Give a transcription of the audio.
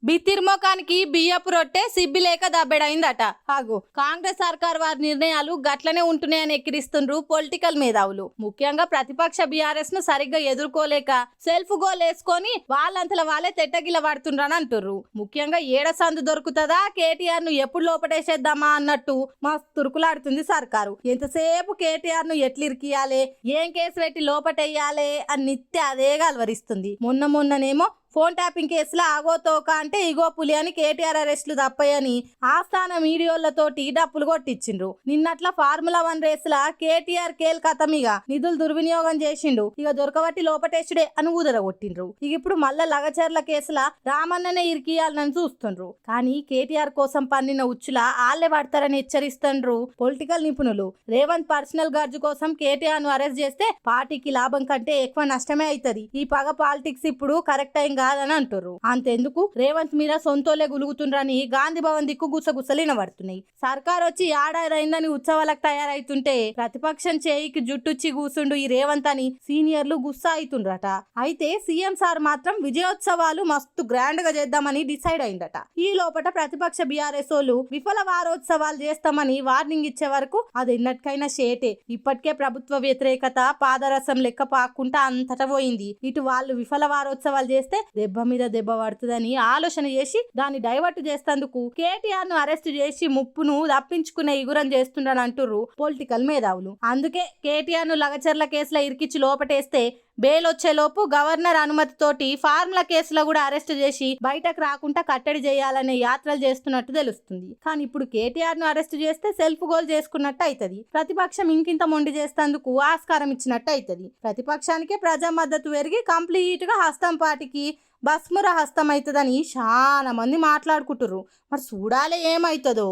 బిత్తిర్మోకానికి బియ్యపు రొట్టె సిబ్బి లేక దబ్బెడైందట. కాంగ్రెస్ సర్కార్ వారి నిర్ణయాలు గట్లనే ఉంటున్నాయని ఎక్కిరిస్తుండ్రు పొలిటికల్ మేధావులు. ముఖ్యంగా ప్రతిపక్ష బీఆర్ఎస్ ను సరిగ్గా ఎదుర్కోలేక సెల్ఫ్ గోల్ వేసుకొని వాళ్ళంతల వాళ్ళే తెట్టగిల పడుతుండ్రని అంటుర్రు. ముఖ్యంగా ఏడ సందు దొరుకుతుందా, కేటీఆర్ ను ఎప్పుడు లోపటేసేద్దామా అన్నట్టు మస్తు తురుకులాడుతుంది సర్కారు. ఎంతసేపు కేటీఆర్ ను ఎట్లిరికియాలే, ఏం కేసు పెట్టి లోపటేయాలే అని నిత్య అదే గల్వరిస్తుంది. మొన్ననేమో ఫోన్ ట్యాపింగ్ కేసులో ఆగోతోక అంటే ఇగో పులి అని కేటీఆర్ అరెస్టులు తప్పయని ఆస్థాన మీడియోలతోటి డప్పులు కొట్టించిండ్రు. నిన్నట్ల ఫార్ములా 1 రేసులా కేటీఆర్ కేల్ కథమిగా నిధులు దుర్వినియోగం చేసిండు, ఇక దొరకబట్టి లోపటేసుడే అని ఊదర కొట్టిండ్రు. ఇక ఇప్పుడు మళ్ళా లగచర్ల కేసులా రామన్ననే ఇరికియాలని చూస్తుండ్రు. కానీ కేటీఆర్ కోసం పన్నిన ఉచ్చులా ఆళ్లే పడతారని హెచ్చరిస్తుండ్రు పొలిటికల్ నిపుణులు. రేవంత్ పర్సనల్ గర్జు కోసం కేటీఆర్ ను అరెస్ట్ చేస్తే పార్టీకి లాభం కంటే ఎక్కువ నష్టమే అవుతుంది. ఈ పగ పాలిటిక్స్ ఇప్పుడు కరెక్ట్ అయింది కాదని అంటారు. అంతెందుకు రేవంత్ మీద సొంతోలే గులుగుతుండ్రని గాంధీ భవన్ దిక్కు గుసగుసలు వినబడుతున్నాయి. సర్కార్ వచ్చి ఏడాదైందని ఉత్సవాలకు తయారైతుంటే ప్రతిపక్షం చేయికి జుట్టుచ్చి కూసుండు ఈ రేవంత్ అని సీనియర్లు గుస్సా అవుతుండ్రట. అయితే సీఎం సార్ మాత్రం విజయోత్సవాలు మస్తు గ్రాండ్ గా చేద్దామని డిసైడ్ అయిందట. ఈ లోపల ప్రతిపక్ష బీఆర్ఎస్ వాళ్ళు విఫల వారోత్సవాలు చేస్తామని వార్నింగ్ ఇచ్చే వరకు అది ఎన్నటికైనా షేటే. ఇప్పటికే ప్రభుత్వ వ్యతిరేకత పాదరసం లెక్క పాక్కుంటా అంతటా పోయింది. ఇటు వాళ్ళు విఫల వారోత్సవాలు చేస్తే దెబ్బ మీద దెబ్బ పడుతుందని ఆలోచన చేసి దాన్ని డైవర్ట్ చేసేందుకు కేటీఆర్ ను అరెస్ట్ చేసి ముప్పును తప్పించుకునే ఇగురం చేస్తుండని అంటుర్రు పొలిటికల్ మేధావులు. అందుకే కేటీఆర్ ను లగచర్ల కేసులో ఇరికిచ్చి లోపటేస్తే బెయిల్ వచ్చేలోపు గవర్నర్ అనుమతితోటి ఫార్ములా కేసులో కూడా అరెస్ట్ చేసి బయటకు రాకుండా కట్టడి చేయాలనే యాత్రలు చేస్తున్నట్టు తెలుస్తుంది. కానీ ఇప్పుడు కేటీఆర్ ను అరెస్ట్ చేస్తే సెల్ఫ్ గోల్ చేసుకున్నట్టు అవుతుంది. ప్రతిపక్షం ఇంకింత మొండి చేసేందుకు ఆస్కారం ఇచ్చినట్టు అవుతుంది. ప్రతిపక్షానికే ప్రజా మద్దతు పెరిగి కంప్లీట్ గా హస్తం పార్టీకి భస్ముర హస్తం అవుతుందని చాలా మంది మాట్లాడుకుంటుర్రు. మరి చూడాలి ఏమవుతుందో.